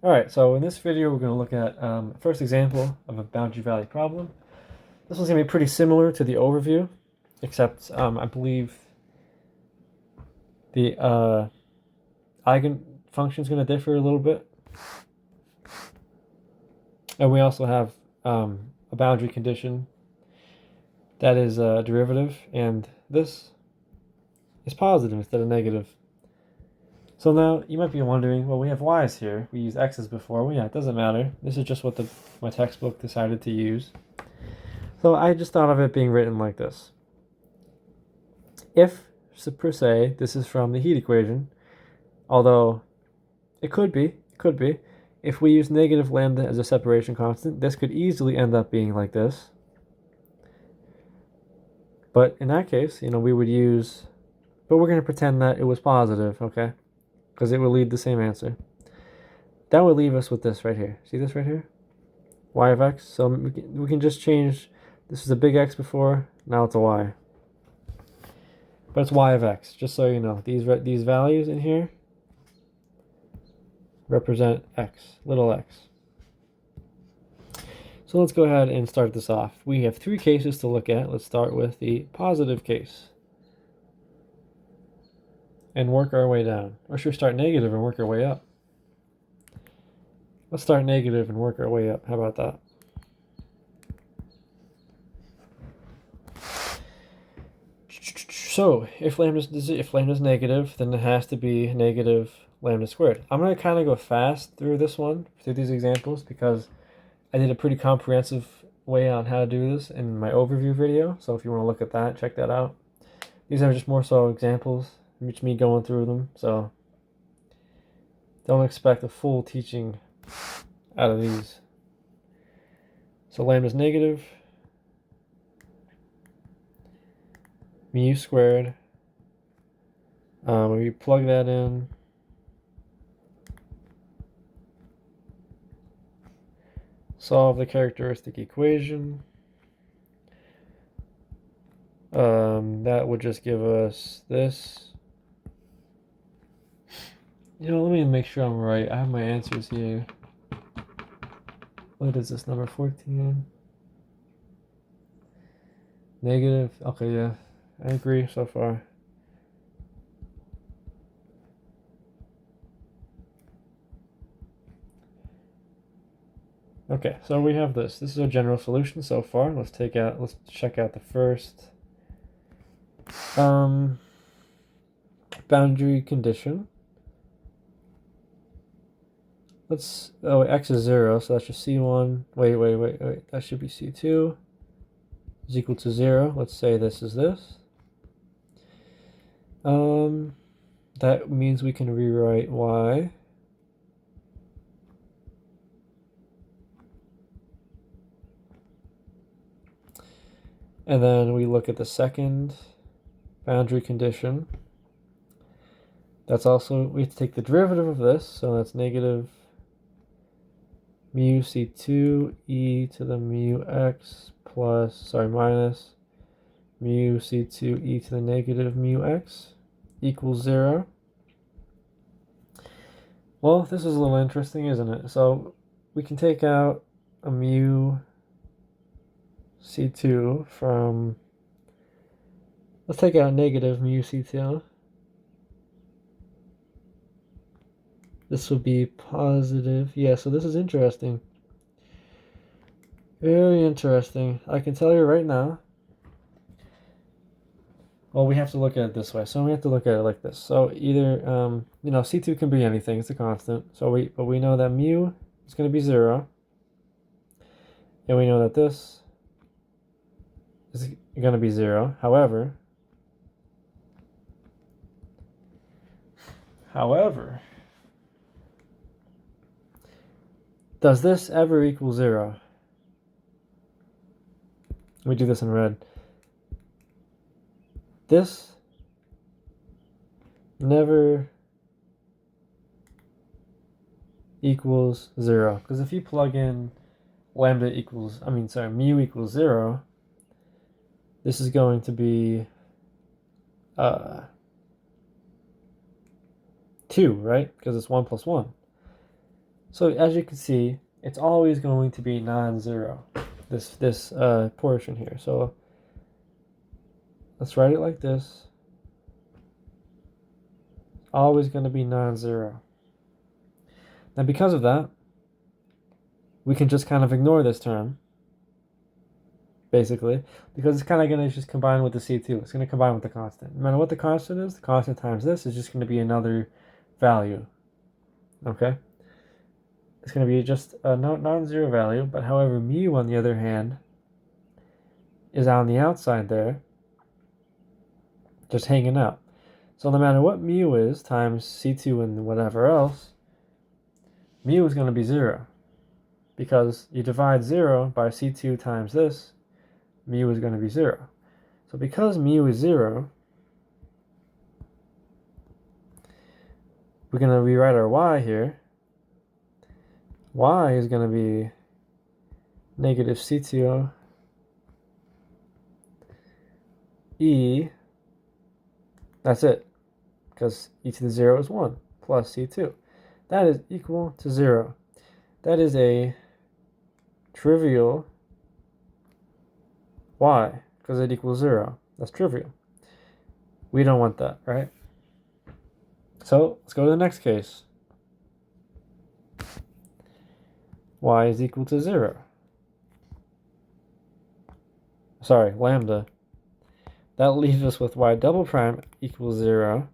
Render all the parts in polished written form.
Alright, so in this video we're going to look at first example of a boundary value problem. This one's going to be pretty similar to the overview, except I believe the eigenfunction is going to differ a little bit. And we also have a boundary condition that is a derivative, and this is positive instead of negative. So now you might be wondering, well, we have y's here. We used x's before. Well, yeah, it doesn't matter. This is just what my textbook decided to use. So I just thought of it being written like this. If, per se, this is from the heat equation, although it could be, if we use negative lambda as a separation constant, this could easily end up being like this. But in that case, we would use, but we're going to pretend that it was positive, okay? Because it will lead the same answer. That would leave us with this right here. See this right here? Y of x. So we can just change, this was a big X before, now it's a Y. But it's Y of x, just so you know. These values in here represent x, little x. So let's go ahead and start this off. We have three cases to look at. Let's start with the positive case and work our way down. Or should we start negative and work our way up? Let's start negative and work our way up. How about that? So if lambda's negative, then it has to be negative lambda squared. I'm going to kind of go fast through this one, through these examples, because I did a pretty comprehensive way on how to do this in my overview video. So if you want to look at that, check that out. These are just more so examples, which me going through them. So don't expect a full teaching out of these. So lambda's negative. Mu squared. We plug that in. Solve the characteristic equation. That would just give us this. Let me make sure I'm right. I have my answers here. What is this, number 14? Negative. Okay, yeah. I agree so far. Okay, so we have this. This is a general solution so far. Let's check out the first boundary condition. X is 0, so that's just C1. Wait. That should be C2 is equal to 0. Let's say this is this. That means we can rewrite y and then we look at the second boundary condition. That's also, we have to take the derivative of this, so that's negative mu c2 e to the mu x minus mu c2 e to the negative mu x equals 0. Well, this is a little interesting, isn't it? So we can take out a mu c2 from, let's take out negative mu c2. This will be positive. Yeah, so this is interesting. Very interesting. I can tell you right now. Well, we have to look at it this way. So we have to look at it like this. So either, C2 can be anything. It's a constant. But we know that mu is going to be 0. And we know that this is going to be 0. However, does this ever equal 0? Let me do this in red. This never equals 0. Because if you plug in mu equals 0, this is going to be 2, right? Because it's 1 plus 1. So as you can see, it's always going to be non-zero, this portion here. So let's write it like this. Always going to be non-zero. Now because of that, we can just kind of ignore this term, basically, because it's kind of going to just combine with the C2. It's going to combine with the constant. No matter what the constant is, the constant times this is just going to be another value. Okay? It's going to be just a non-zero value, but however, mu, on the other hand, is on the outside there, just hanging out. So no matter what mu is times C2 and whatever else, mu is going to be 0. Because you divide 0 by C2 times this, mu is going to be 0. So because mu is 0, we're going to rewrite our y here. Y is going to be negative C2 e, that's it, because e to the 0 is 1, plus C2. That is equal to 0. That is a trivial y, because it equals 0. That's trivial. We don't want that, right? So let's go to the next case. Y is equal to 0. Sorry, lambda. That leaves us with y double prime equals 0.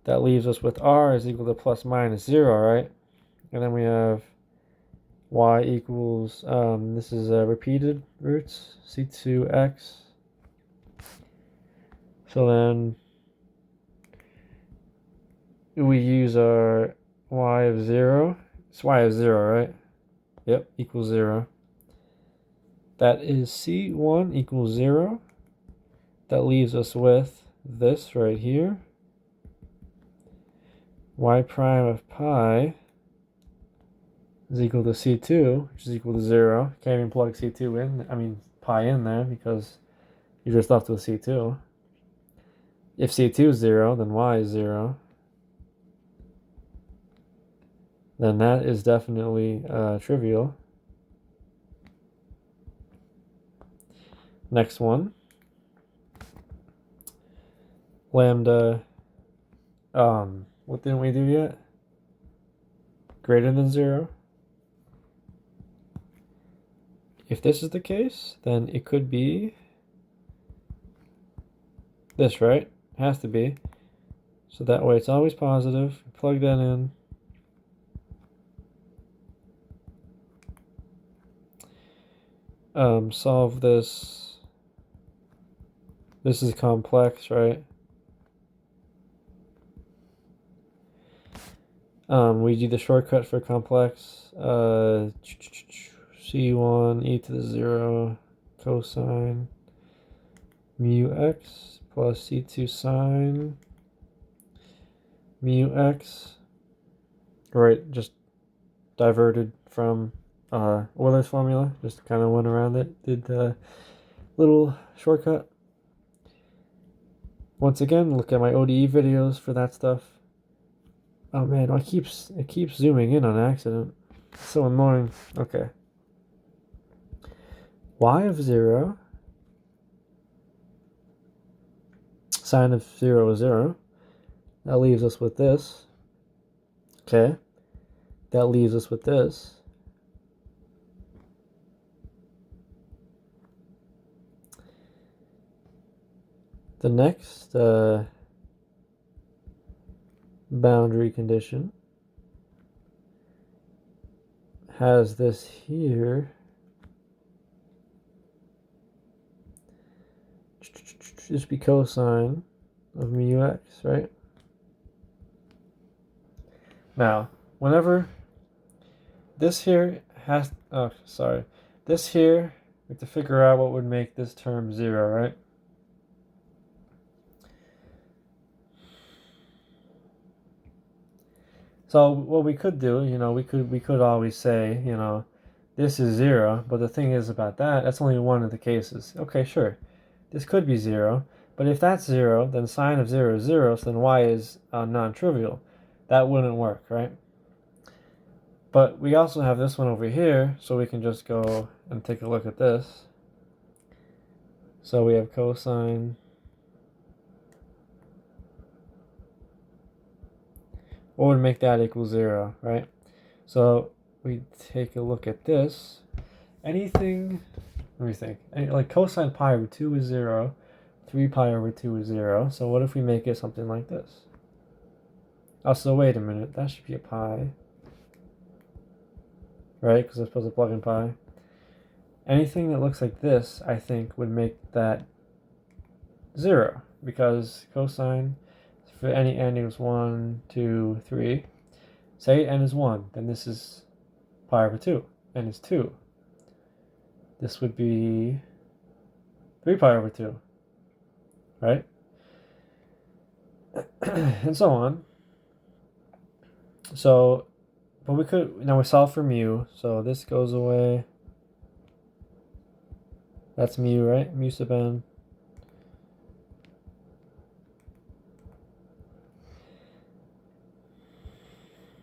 That leaves us with r is equal to plus minus 0, right? And then we have y equals, this is repeated roots, c2x. So then we use our y of 0. It's y of 0, right? Yep, equals 0. That is c1 equals 0. That leaves us with this right here. Y prime of pi is equal to C2, which is equal to 0. Can't even plug C2 in, pi in there, because you're just left with C2. If C2 is 0, then Y is 0. Then that is definitely trivial. Next one. Lambda, what didn't we do yet? Greater than 0. If this is the case, then it could be this, right? It has to be. So that way it's always positive. Plug that in. Solve this. This is complex, right? We do the shortcut for complex. C1 e to the 0 cosine mu x plus C2 sine mu x. Right, just diverted from Euler's formula. Just kind of went around it. Did the little shortcut. Once again, look at my ODE videos for that stuff. Oh man, it keeps zooming in on accident. It's so annoying. Okay. Y of 0. Sine of 0 is 0. That leaves us with this. Okay. That leaves us with this. The next boundary condition has this here. Just be cosine of mu x, right? Now, whenever this here has, this here, we have to figure out what would make this term 0, right? So what we could do, we could always say, this is 0, but the thing is about that's only one of the cases. Okay, sure, this could be 0, but if that's 0, then sine of 0 is 0, so then y is non-trivial. That wouldn't work, right? But we also have this one over here, so we can just go and take a look at this. So we have cosine. What would make that equal 0, right? So we take a look at this. Anything, let me think. Like cosine pi over 2 is 0. 3 pi over 2 is 0. So what if we make it something like this? Oh, so wait a minute. That should be a pi. Right? Because I'm supposed to plug in pi. Anything that looks like this, I think, would make that 0. Because cosine, for any n equals 1, 2, 3. Say n is 1, then this is pi over 2. N is 2. This would be 3 pi over 2. Right? And so on. So, but we could, now we solve for mu, so this goes away. That's mu, right? Mu sub n.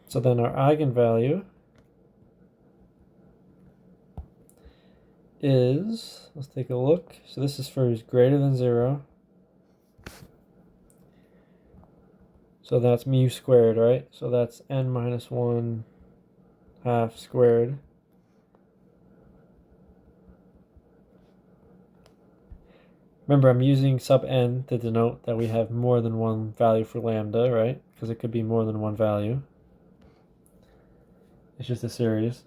So then our eigenvalue is, let's take a look. So this is for greater than 0. So that's mu squared, right? So that's n minus 1 half squared. Remember, I'm using sub n to denote that we have more than one value for lambda, right? Because it could be more than one value. It's just a series.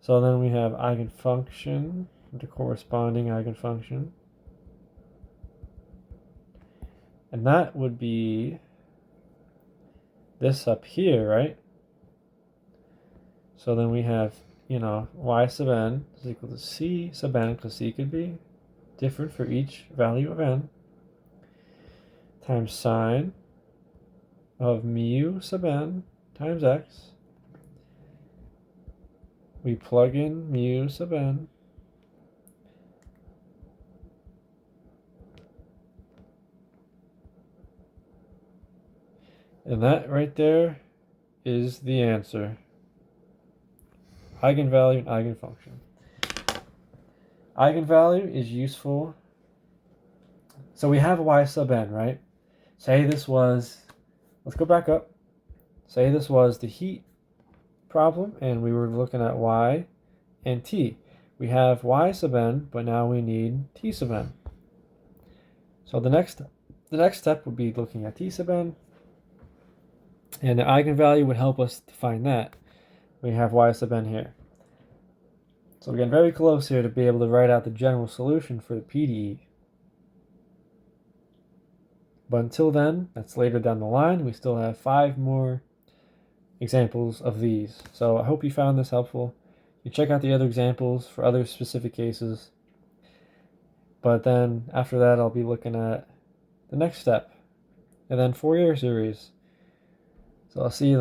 So then we have eigenfunction, the corresponding eigenfunction. And that would be this up here, right? So then we have, y sub n is equal to c sub n, because c could be different for each value of n, times sine of mu sub n times x. We plug in mu sub n. And that right there is the answer. Eigenvalue and eigenfunction. Eigenvalue is useful. So we have y sub n, right? Say this was, let's go back up. Say this was the heat problem, and we were looking at y and t. We have y sub n, but now we need t sub n. So the next step would be looking at t sub n, and the eigenvalue would help us to find that. We have y sub n here. So we're getting very close here to be able to write out the general solution for the PDE. But until then, that's later down the line. We still have 5 more examples of these. So I hope you found this helpful. You check out the other examples for other specific cases. But then after that, I'll be looking at the next step, and then Fourier series. So I'll see you then.